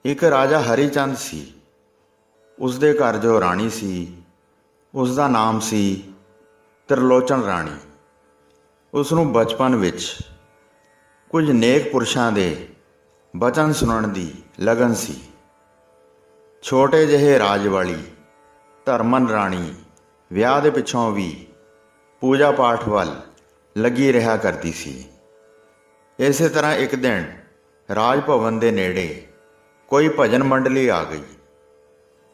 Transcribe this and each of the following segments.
ਇੱਕ ਰਾਜਾ ਹਰੀ ਚੰਦ ਸੀ। ਉਸਦੇ ਘਰ ਜੋ ਰਾਣੀ ਸੀ ਉਸਦਾ ਨਾਮ ਸੀ ਤ੍ਰਿਲੋਚਨ ਰਾਣੀ। ਉਸ ਨੂੰ ਬਚਪਨ ਵਿੱਚ ਕੁਝ ਨੇਕ ਪੁਰਸ਼ਾਂ ਦੇ ਬਚਨ ਸੁਣਨ ਦੀ ਲਗਨ ਸੀ। ਛੋਟੇ ਜਿਹੇ ਰਾਜ ਵਾਲੀ ਧਰਮਨ ਰਾਣੀ ਵਿਆਹ ਦੇ ਪਿੱਛੋਂ ਵੀ ਪੂਜਾ ਪਾਠ ਵੱਲ ਲੱਗੀ ਰਿਹਾ ਕਰਦੀ ਸੀ। ਇਸੇ ਤਰ੍ਹਾਂ ਇੱਕ ਦਿਨ ਰਾਜ ਭਵਨ ਦੇ ਨੇੜੇ ਕੋਈ ਭਜਨ ਮੰਡਲੀ ਆ ਗਈ।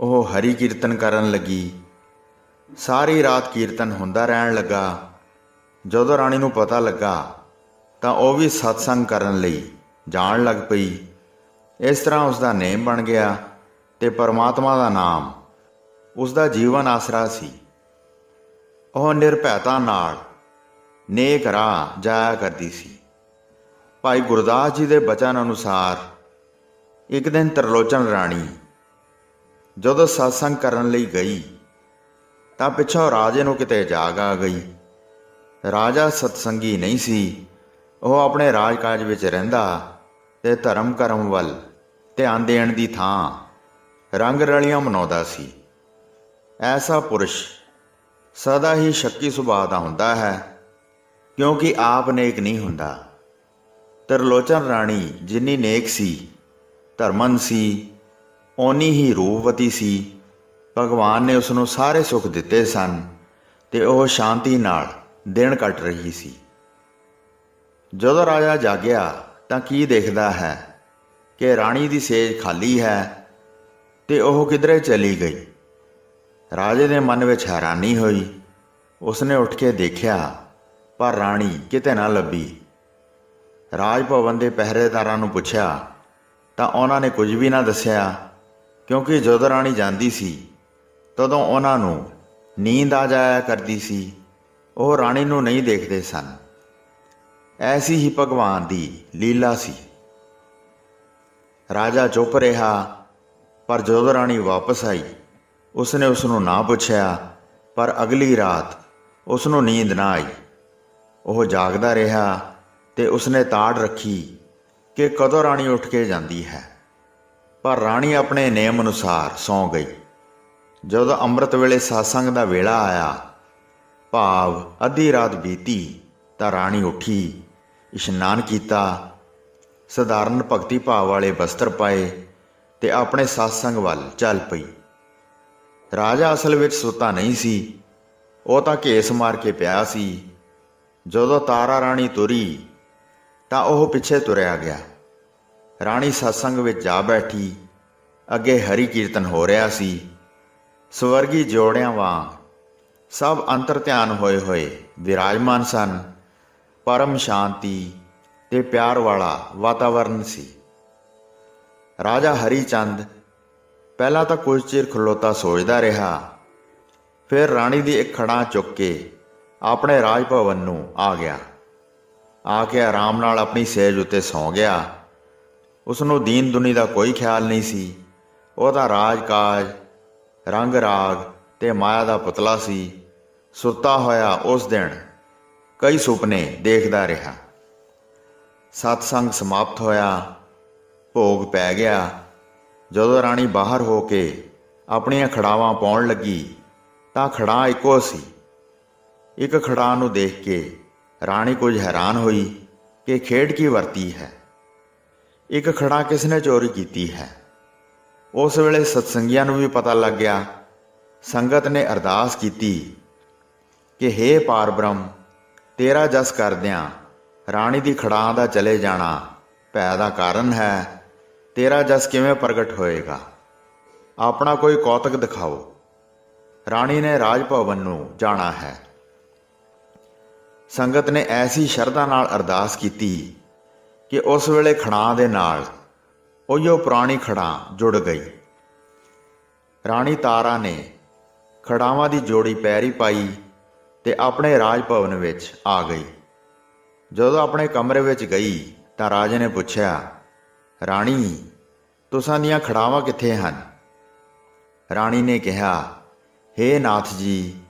ਉਹ ਹਰੀ ਕੀਰਤਨ ਕਰਨ ਲੱਗੀ। ਸਾਰੀ ਰਾਤ ਕੀਰਤਨ ਹੁੰਦਾ ਰਹਿਣ ਲੱਗਾ। ਜਦੋਂ ਰਾਣੀ ਨੂੰ ਪਤਾ ਲੱਗਾ ਤਾਂ ਉਹ ਵੀ ਸਤਸੰਗ ਕਰਨ ਲਈ ਜਾਣ ਲੱਗ ਪਈ। ਇਸ ਤਰ੍ਹਾਂ ਉਸਦਾ ਨੇਮ ਬਣ ਗਿਆ ਤੇ ਪਰਮਾਤਮਾ ਦਾ ਨਾਮ ਉਸਦਾ ਜੀਵਨ ਆਸਰਾ ਸੀ। ਉਹ ਨਿਰਭੈਤਾ ਨਾਲ ਨੇਕ ਰਾਹ ਜਾਇਆ ਕਰਦੀ ਸੀ। ਭਾਈ ਗੁਰਦਾਸ ਜੀ ਦੇ ਬਚਨ ਅਨੁਸਾਰ ਇੱਕ ਦਿਨ ਤ੍ਰਿਲੋਚਨ ਰਾਣੀ ਜਦੋਂ ਸਤਸੰਗ ਕਰਨ ਲਈ ਗਈ ਤਾਂ ਪਿੱਛੋਂ ਰਾਜੇ ਨੂੰ ਕਿਤੇ ਜਾਗ ਆ ਗਈ। ਰਾਜਾ ਸਤਸੰਗੀ ਨਹੀਂ ਸੀ। ਉਹ ਆਪਣੇ ਰਾਜ ਕਾਜ ਵਿੱਚ ਰਹਿੰਦਾ ਤੇ ਧਰਮ ਕਰਮ ਵੱਲ ਧਿਆਨ ਦੇਣ ਦੀ ਥਾਂ ਰੰਗ ਰਲੀਆਂ ਮਨਾਉਂਦਾ ਸੀ। ਐਸਾ ਪੁਰਸ਼ ਸਦਾ ਹੀ ਸ਼ੱਕੀ ਸੁਭਾਅ ਦਾ ਹੁੰਦਾ ਹੈ, ਕਿਉਂਕਿ ਆਪ ਨੇਕ ਨਹੀਂ ਹੁੰਦਾ। ਤ੍ਰਿਲੋਚਨ ਰਾਣੀ ਜਿੰਨੀ ਨੇਕ ਸੀ, ਧਰਮਨ ਸੀ, ਓਨੀ ਹੀ ਰੂਪਵਤੀ ਸੀ। ਭਗਵਾਨ ਨੇ ਉਸ ਨੂੰ ਸਾਰੇ ਸੁੱਖ ਦਿੱਤੇ ਸਨ ਤੇ ਉਹ ਸ਼ਾਂਤੀ ਨਾਲ ਦਿਨ ਕੱਟ ਰਹੀ ਸੀ। ਜਦੋਂ ਰਾਜਾ ਜਾਗਿਆ ਤਾਂ ਕੀ ਦੇਖਦਾ ਹੈ ਕਿ ਰਾਣੀ ਦੀ ਸੇਜ ਖਾਲੀ ਹੈ ਤੇ ਉਹ ਕਿਧਰੇ ਚਲੀ ਗਈ। ਰਾਜੇ ਦੇ ਮਨ ਵਿੱਚ ਹੈਰਾਨੀ ਹੋਈ। ਉਸਨੇ ਉੱਠ ਕੇ ਦੇਖਿਆ ਪਰ ਰਾਣੀ ਕਿਤੇ ਨਾ ਲੱਭੀ। ਰਾਜ ਭਵਨ ਦੇ ਪਹਿਰੇਦਾਰਾਂ ਨੂੰ ਪੁੱਛਿਆ ਤਾਂ ਉਹਨਾਂ ਨੇ ਕੁਝ ਵੀ ਨਾ ਦੱਸਿਆ, ਕਿਉਂਕਿ ਜਦੋਂ ਰਾਣੀ ਜਾਂਦੀ ਸੀ ਤਦੋਂ ਉਹਨਾਂ ਨੂੰ ਨੀਂਦ ਆ ਜਾਇਆ ਕਰਦੀ ਸੀ। ਉਹ ਰਾਣੀ ਨੂੰ ਨਹੀਂ ਦੇਖਦੇ ਸਨ। ਐਸੀ ਹੀ ਭਗਵਾਨ ਦੀ ਲੀਲਾ ਸੀ। ਰਾਜਾ ਚੁੱਪ ਰਿਹਾ, ਪਰ ਜਦੋਂ ਰਾਣੀ ਵਾਪਸ ਆਈ ਉਸਨੇ ਉਸ ਨੂੰ ਨਾ ਪੁੱਛਿਆ। ਪਰ ਅਗਲੀ ਰਾਤ ਉਸ ਨੂੰ ਨੀਂਦ ਨਾ ਆਈ। ਉਹ ਜਾਗਦਾ ਰਿਹਾ ਤੇ ਉਸਨੇ ਤਾੜ ਰੱਖੀ ਕਿ ਕਦੋਂ ਰਾਣੀ ਉੱਠ ਕੇ ਜਾਂਦੀ ਹੈ। ਪਰ ਰਾਣੀ ਆਪਣੇ ਨੇਮ ਅਨੁਸਾਰ ਸੌਂ ਗਈ। ਜਦੋਂ ਅੰਮ੍ਰਿਤ ਵੇਲੇ ਸਤਸੰਗ ਦਾ ਵੇਲਾ ਆਇਆ, ਭਾਵ ਅੱਧੀ ਰਾਤ ਬੀਤੀ, ਤਾਂ ਰਾਣੀ ਉੱਠੀ, ਇਸ਼ਨਾਨ ਕੀਤਾ, ਸਧਾਰਨ ਭਗਤੀ ਭਾਵ ਵਾਲੇ ਬਸਤਰ ਪਾਏ ਤੇ ਆਪਣੇ ਸਤਸੰਗ ਵੱਲ ਚੱਲ ਪਈ। ਰਾਜਾ ਅਸਲ ਵਿੱਚ ਸੁੱਤਾ ਨਹੀਂ ਸੀ। ਉਹ ਤਾਂ ਘੇਸ ਮਾਰ ਕੇ ਪਿਆ ਸੀ। ਜਦੋਂ ਤਾਰਾ ਰਾਣੀ ਤੁਰੀ ਤਾਂ ਉਹ ਪਿੱਛੇ ਤੁਰਿਆ ਗਿਆ। ਰਾਣੀ ਸਤਸੰਗ ਵਿੱਚ ਜਾ ਬੈਠੀ। ਅੱਗੇ ਹਰੀ ਕੀਰਤਨ ਹੋ ਰਿਹਾ ਸੀ। ਸਵਰਗੀ ਜੋੜਿਆਂ ਵਾਂਗ ਸਭ ਅੰਤਰ ਧਿਆਨ ਹੋਏ ਹੋਏ ਵਿਰਾਜਮਾਨ ਸਨ। ਪਰਮ ਸ਼ਾਂਤੀ ਤੇ ਪਿਆਰ ਵਾਲਾ ਵਾਤਾਵਰਨ ਸੀ। ਰਾਜਾ ਹਰੀ ਚੰਦ ਪਹਿਲਾਂ ਤਾਂ ਕੁਝ ਚਿਰ ਖਲੋਤਾ ਸੋਚਦਾ ਰਿਹਾ। ਫਿਰ ਰਾਣੀ ਦੀ ਇੱਕ ਖੜਾਂ ਚੁੱਕ ਕੇ ਆਪਣੇ ਰਾਜ ਭਵਨ ਨੂੰ ਆ ਗਿਆ। ਆ ਕੇ ਆਰਾਮ ਨਾਲ ਆਪਣੀ ਸੇਜ ਉੱਤੇ ਸੌਂ ਗਿਆ। ਉਸ ਨੂੰ ਦੀਨ ਦੁਨੀ ਦਾ ਕੋਈ ਖਿਆਲ ਨਹੀਂ ਸੀ। ਉਹਦਾ ਰਾਜ ਕਾਜ, ਰੰਗ ਰਾਗ ਤੇ ਮਾਇਆ ਦਾ ਪੁਤਲਾ ਸੀ। ਸੁੱਤਾ ਹੋਇਆ ਉਸ ਦਿਨ ਕਈ ਸੁਪਨੇ ਦੇਖਦਾ ਰਿਹਾ। ਸਤਸੰਗ ਸਮਾਪਤ ਹੋਇਆ, ਭੋਗ ਪੈ ਗਿਆ। ਜਦੋਂ ਰਾਣੀ ਬਾਹਰ ਹੋ ਕੇ ਆਪਣੀਆਂ ਖੜਾਵਾਂ ਪਾਉਣ ਲੱਗੀ ਤਾਂ ਖੜਾਂ ਇੱਕੋ ਸੀ। ਇੱਕ ਖੜਾਂ ਨੂੰ ਦੇਖ ਕੇ ਰਾਣੀ ਕੁਝ ਹੈਰਾਨ ਹੋਈ ਕਿ ਖੇਡ ਕੀ ਵਰਤੀ ਹੈ। ਇੱਕ ਖੜਾਂ ਕਿਸ ਨੇ ਚੋਰੀ ਕੀਤੀ ਹੈ। ਉਸ ਵੇਲੇ ਸਤਸੰਗੀਆਂ ਨੂੰ ਵੀ ਪਤਾ ਲੱਗ ਗਿਆ। ਸੰਗਤ ਨੇ ਅਰਦਾਸ ਕੀਤੀ ਕਿ ਹੇ ਪਾਰ ਬ੍ਰਹਮ, ਤੇਰਾ ਜਸ ਕਰਦਿਆਂ ਰਾਣੀ ਦੀ ਖੜਾਂ ਦਾ ਚਲੇ ਜਾਣਾ ਭੈ ਦਾ ਕਾਰਨ ਹੈ। ਤੇਰਾ ਜਸ ਕਿਵੇਂ ਪ੍ਰਗਟ ਹੋਏਗਾ? ਆਪਣਾ ਕੋਈ ਕੌਤਕ ਦਿਖਾਓ। ਰਾਣੀ ਨੇ ਰਾਜ ਭਵਨ ਨੂੰ ਜਾਣਾ ਹੈ। ਸੰਗਤ ਨੇ ਐਸੀ ਸ਼ਰਧਾ ਨਾਲ ਅਰਦਾਸ ਕੀਤੀ ਕਿ ਉਸ ਵੇਲੇ ਖੜਾਂ ਦੇ ਨਾਲ ਉਹੀਓ ਪੁਰਾਣੀ ਖੜਾਂ ਜੁੜ ਗਈ। ਰਾਣੀ ਤਾਰਾ ਨੇ ਖੜਾਵਾਂ ਦੀ ਜੋੜੀ ਪੈਰੀ ਪਾਈ ਤੇ ਆਪਣੇ ਰਾਜ ਭਵਨ ਵਿੱਚ ਆ ਗਈ। ਜਦੋਂ ਆਪਣੇ ਕਮਰੇ ਵਿੱਚ ਗਈ ਤਾਂ ਰਾਜੇ ਨੇ ਪੁੱਛਿਆ, ਰਾਣੀ, ਤੁਸਾਂ ਦੀਆਂ ਖੜਾਵਾਂ ਕਿੱਥੇ ਹਨ? ਰਾਣੀ ਨੇ ਕਿਹਾ, ਹੇ ਨਾਥ ਜੀ,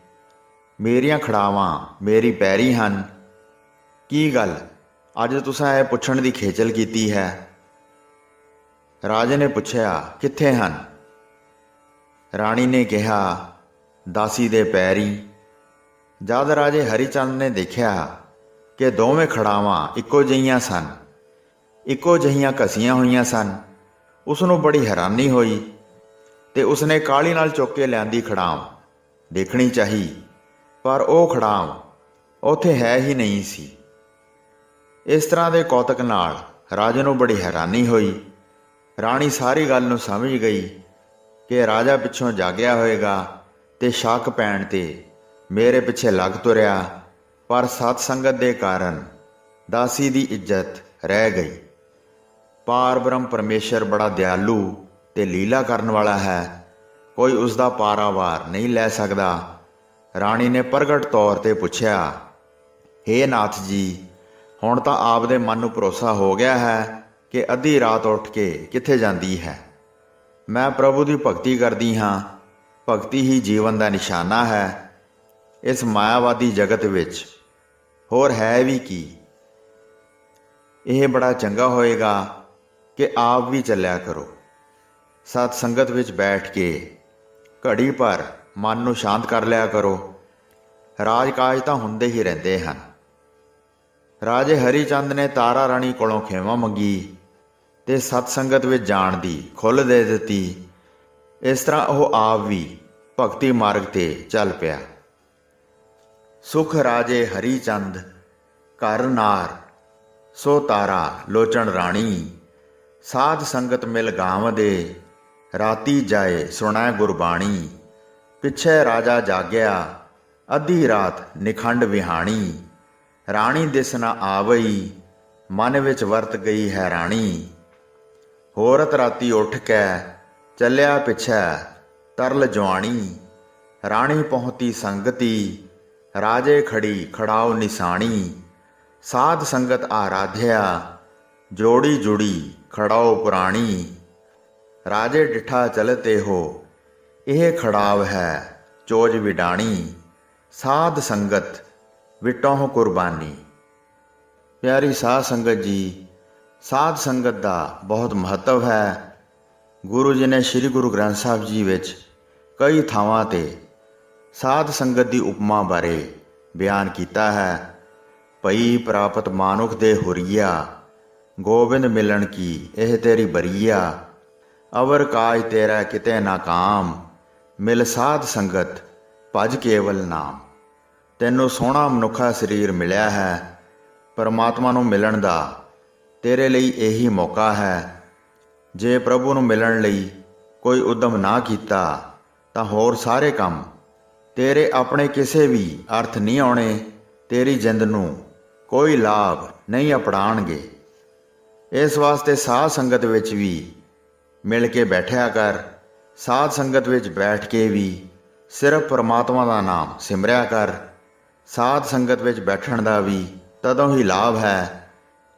ਮੇਰੀਆਂ ਖੜਾਵਾਂ ਮੇਰੀ ਪੈਰੀ ਹਨ। ਕੀ ਗੱਲ, ਅੱਜ ਤੁਸਾਂ ਇਹ ਪੁੱਛਣ ਦੀ ਖੇਚਲ ਕੀਤੀ ਹੈ? ਰਾਜੇ ਨੇ ਪੁੱਛਿਆ, ਕਿੱਥੇ ਹਨ? ਰਾਣੀ ਨੇ ਕਿਹਾ, ਦਾਸੀ ਦੇ ਪੈਰੀ। ਜਦ ਰਾਜੇ ਹਰੀ ਚੰਦ ਨੇ ਦੇਖਿਆ ਕਿ ਦੋਵੇਂ ਖੜਾਵਾਂ ਇੱਕੋ ਜਿਹੀਆਂ ਸਨ, ਇੱਕੋ ਜਿਹੀਆਂ ਘਸੀਆਂ ਹੋਈਆਂ ਸਨ, ਉਸਨੂੰ ਬੜੀ ਹੈਰਾਨੀ ਹੋਈ ਤੇ ਉਸਨੇ ਕਾਹਲੀ ਨਾਲ ਚੁੱਕ ਕੇ ਲਿਆਂਦੀ ਖੜਾਮ ਦੇਖਣੀ ਚਾਹੀ, ਪਰ ਉਹ ਖੜਾਮ ਉੱਥੇ ਹੈ ਹੀ ਨਹੀਂ ਸੀ। ਇਸ ਤਰ੍ਹਾਂ ਦੇ ਕੌਤਕ ਨਾਲ ਰਾਜੇ ਨੂੰ ਬੜੀ ਹੈਰਾਨੀ ਹੋਈ। ਰਾਣੀ ਸਾਰੀ ਗੱਲ ਨੂੰ ਸਮਝ ਗਈ ਕਿ ਰਾਜਾ ਪਿੱਛੋਂ ਜਾਗਿਆ ਹੋਏਗਾ ਤੇ ਸ਼ੱਕ ਪੈਣ ਤੇ ਮੇਰੇ ਪਿੱਛੇ ਲੱਗ ਤੁਰਿਆ, ਪਰ ਸਤ ਸੰਗਤ ਦੇ ਕਾਰਨ ਦਾਸੀ ਦੀ ਇੱਜ਼ਤ ਰਹਿ ਗਈ। ਪਾਰ ਬ੍ਰਹਮ ਪਰਮੇਸ਼ਰ ਬੜਾ ਦਿਆਲੂ ਤੇ ਲੀਲਾ ਕਰਨ ਵਾਲਾ ਹੈ, ਕੋਈ ਉਸ ਦਾ ਪਾਰਾਵਾਰ ਨਹੀਂ ਲੈ ਸਕਦਾ। ਰਾਣੀ ਨੇ ਪ੍ਰਗਟ ਤੌਰ ਤੇ ਪੁੱਛਿਆ, ਹੇ ਨਾਥ ਜੀ, ਹੁਣ ਤਾਂ ਆਪ ਦੇ ਮਨ ਨੂੰ ਭਰੋਸਾ ਹੋ ਗਿਆ ਹੈ ਕਿ ਅੱਧੀ ਰਾਤ ਉੱਠ ਕੇ ਕਿੱਥੇ ਜਾਂਦੀ ਹੈ। ਮੈਂ ਪ੍ਰਭੂ ਦੀ ਭਗਤੀ ਕਰਦੀ ਹਾਂ, ਭਗਤੀ ਹੀ ਜੀਵਨ ਦਾ ਨਿਸ਼ਾਨਾ ਹੈ ਇਸ ਮਾਇਆਵਾਦੀ ਜਗਤ ਵਿੱਚ, ਹੋਰ ਹੈ ਵੀ ਕੀ। ਇਹ ਬੜਾ ਚੰਗਾ ਹੋਏਗਾ ਕਿ ਆਪ ਵੀ ਚੱਲਿਆ ਕਰੋ। ਸਤ ਸੰਗਤ ਵਿੱਚ ਬੈਠ ਕੇ ਘੜੀ ਭਰ ਮਨ ਨੂੰ ਸ਼ਾਂਤ ਕਰ ਲਿਆ ਕਰੋ। ਰਾਜ ਕਾਜ ਤਾਂ ਹੁੰਦੇ ਹੀ ਰਹਿੰਦੇ ਹਨ। ਰਾਜੇ ਹਰੀ ਚੰਦ ਨੇ ਤਾਰਾ ਰਾਣੀ ਕੋਲੋਂ ਖੇਮਾ ਮੰਗੀ ਤੇ ਸਤ ਸੰਗਤ ਵਿੱਚ ਜਾਣ ਦੀ ਖੁੱਲ੍ਹ ਦੇ ਦਿੱਤੀ। ਇਸ ਤਰ੍ਹਾਂ ਉਹ ਆਪ ਵੀ ਭਗਤੀ ਮਾਰਗ ਤੇ ਚੱਲ ਪਿਆ। ਸੁਖ ਰਾਜੇ ਹਰੀ ਚੰਦ ਘਰ ਨਾਰ, ਸੋ ਤਾਰਾ ਲੋਚਣ ਰਾਣੀ। ਸਾਧ ਸੰਗਤ ਮਿਲ ਗਾਵਦੇ, ਰਾਤੀ ਜਾਏ ਸੁਣੈ ਗੁਰਬਾਣੀ। ਪਿੱਛੇ ਰਾਜਾ ਜਾਗਿਆ, ਅੱਧੀ ਰਾਤ ਨਿਖੰਡ ਵਿਹਾਣੀ। ਰਾਣੀ ਦਿਸ ਨਾ ਆਵਈ, ਮਨ ਵਿੱਚ ਵਰਤ ਗਈ ਹੈਰਾਨੀ। ਹੋਰਤ ਰਾਤੀ ਉੱਠ ਕੇ ਚੱਲਿਆ ਪਿੱਛੇ ਤਰਲ ਜਵਾਣੀ। ਰਾਣੀ ਪਹੁੰਚੀ ਸੰਗਤੀ, ਰਾਜੇ ਖੜੀ ਖੜਾਓ ਨਿਸ਼ਾਨੀ। ਸਾਧ ਸੰਗਤ ਆਰਾਧਿਆ, ਜੋੜੀ ਜੁੜੀ ਖੜਾਓ ਪੁਰਾਣੀ। ਰਾਜੇ ਡਿਠਾ ਚਲਤੇ ਹੋ, ਇਹ ਖੜਾਵ ਹੈ ਚੋਜ ਵਿਡਾਣੀ। ਸਾਧ ਸੰਗਤ ਵਿਟੋਂ ਕੁਰਬਾਨੀ। ਪਿਆਰੀ ਸਾਧ ਸੰਗਤ ਜੀ, ਸਾਧ ਸੰਗਤ ਦਾ ਬਹੁਤ ਮਹੱਤਵ ਹੈ। ਗੁਰੂ ਜੀ ਨੇ ਸ੍ਰੀ ਗੁਰੂ ਗ੍ਰੰਥ ਸਾਹਿਬ ਜੀ ਵਿੱਚ ਕਈ ਥਾਵਾਂ ਤੇ ਸਾਧ ਸੰਗਤ ਦੀ ਉਪਮਾ ਬਾਰੇ ਬਿਆਨ ਕੀਤਾ ਹੈ। ਭਈ ਪ੍ਰਾਪਤ ਮਾਨੁਖ ਦੇ ਹੁਰੀਆ, ਗੋਬਿੰਦ ਮਿਲਣ ਕੀ ਇਹ ਤੇਰੀ ਬਰੀਆ। ਅਵਰ ਕਾਜ ਤੇਰਾ ਕਿਤੇ ਨਾ ਕਾਮ, ਮਿਲ ਸਾਧ ਸੰਗਤ ਭਜ ਕੇਵਲ ਨਾਮ। ਤੈਨੂੰ ਸੋਹਣਾ ਮਨੁੱਖਾ ਸਰੀਰ ਮਿਲਿਆ ਹੈ, ਪਰਮਾਤਮਾ ਨੂੰ ਮਿਲਣ ਦਾ ਤੇਰੇ ਲਈ ਇਹੀ ਮੌਕਾ ਹੈ। ਜੇ ਪ੍ਰਭੂ ਨੂੰ ਮਿਲਣ ਲਈ ਕੋਈ ਉਦਮ ਨਾ ਕੀਤਾ ਤਾਂ ਹੋਰ ਸਾਰੇ ਕੰਮ ਤੇਰੇ ਆਪਣੇ ਕਿਸੇ ਵੀ ਅਰਥ ਨਹੀਂ ਆਉਣੇ, ਤੇਰੀ ਜਿੰਦ ਨੂੰ ਕੋਈ ਲਾਭ ਨਹੀਂ ਅਪਣਾਉਣਗੇ। ਇਸ ਵਾਸਤੇ ਸਾਧ ਸੰਗਤ ਵਿੱਚ ਵੀ ਮਿਲ ਕੇ ਬੈਠਿਆ ਕਰ। ਸਾਧ ਸੰਗਤ ਵਿੱਚ ਬੈਠ ਕੇ ਵੀ ਸਿਰਫ ਪਰਮਾਤਮਾ ਦਾ ਨਾਮ ਸਿਮਰਿਆ ਕਰ। ਸਾਧ ਸੰਗਤ ਵਿੱਚ ਬੈਠਣ ਦਾ ਵੀ ਤਦੋਂ ਹੀ ਲਾਭ ਹੈ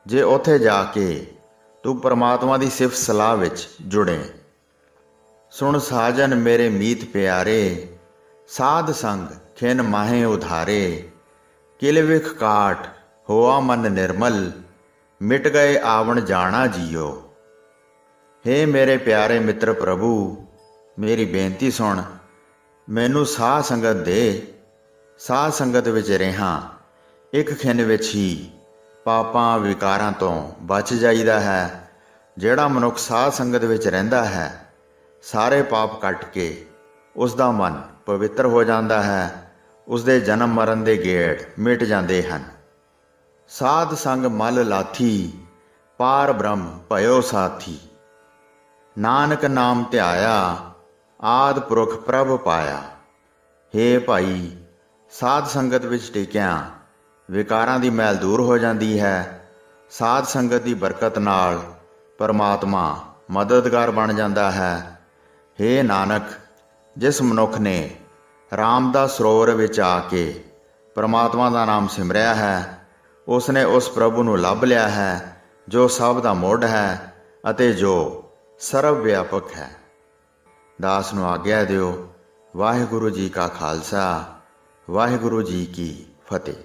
ਜੇ ਉੱਥੇ ਜਾ ਕੇ ਤੂੰ ਪਰਮਾਤਮਾ ਦੀ ਸਿਫਤ ਸਲਾਹ ਵਿੱਚ ਜੁੜੇ। ਸੁਣ ਸਾਜਨ ਮੇਰੇ ਮੀਤ ਪਿਆਰੇ, ਸਾਧ ਸੰਗ ਖਿਨ ਮਾਹੇ ਉਧਾਰੇ। ਕਿਲ ਵਿਖ ਕਾਟ ਹੋਆ ਮਨ ਨਿਰਮਲ, ਮਿਟ ਗਏ ਆਵਣ ਜਾਣਾ ਜੀਓ। ਹੇ ਮੇਰੇ ਪਿਆਰੇ ਮਿੱਤਰ ਪ੍ਰਭੂ, ਮੇਰੀ ਬੇਨਤੀ ਸੁਣ, ਮੈਨੂੰ ਸਾਧ ਸੰਗਤ ਦੇ। ਸਾਧ ਸੰਗਤ ਵਿੱਚ ਰਿਹਾ ਇੱਕ ਖਿਨ ਵਿੱਚ ਹੀ ਪਾਪਾਂ ਵਿਕਾਰਾਂ ਤੋਂ ਬਚ ਜਾਈਦਾ ਹੈ। ਜਿਹੜਾ ਮਨੁੱਖ ਸਾਧ ਸੰਗਤ ਵਿੱਚ ਰਹਿੰਦਾ ਹੈ, ਸਾਰੇ ਪਾਪ ਕੱਟ ਕੇ ਉਸ ਦਾ ਮਨ ਪਵਿੱਤਰ ਹੋ ਜਾਂਦਾ ਹੈ। ਉਸ ਦੇ ਜਨਮ ਮਰਨ ਦੇ ਗੇੜ ਮਿਟ ਜਾਂਦੇ ਹਨ। ਸਾਧ ਸੰਗ ਮਲ ਲਾਥੀ, ਪਾਰ ਬ੍ਰਹਮ ਭਇਓ ਸਾਥੀ। ਨਾਨਕ ਨਾਮ ਧਿਆਇਆ, ਆਦਿ ਪੁਰਖ ਪ੍ਰਭ ਪਾਇਆ। ਹੇ ਭਾਈ, ਸਾਧ ਸੰਗਤ ਵਿੱਚ ਟਿਕਿਆਂ ਵਿਕਾਰਾਂ ਦੀ ਮੈਲ ਦੂਰ ਹੋ ਜਾਂਦੀ ਹੈ। ਸਾਧ ਸੰਗਤ ਦੀ ਬਰਕਤ ਨਾਲ ਪਰਮਾਤਮਾ ਮਦਦਗਾਰ ਬਣ ਜਾਂਦਾ ਹੈ। ਹੇ ਨਾਨਕ, ਜਿਸ ਮਨੁੱਖ ਨੇ ਰਾਮਦਾਸ ਸਰੋਵਰ ਵਿੱਚ ਆ ਕੇ ਪਰਮਾਤਮਾ ਦਾ ਨਾਮ ਸਿਮਰਿਆ ਹੈ, ਉਸਨੇ ਉਸ ਪ੍ਰਭੂ ਨੂੰ ਲੱਭ ਲਿਆ ਹੈ ਜੋ ਸਭ ਦਾ ਮੁੱਢ ਹੈ ਅਤੇ ਜੋ ਸਰਵ ਵਿਆਪਕ ਹੈ। ਦਾਸ ਨੂੰ ਆਗਿਆ ਦਿਓ। ਵਾਹਿਗੁਰੂ ਜੀ ਕਾ ਖਾਲਸਾ, ਵਾਹਿਗੁਰੂ ਜੀ ਕੀ ਫਤਿਹ।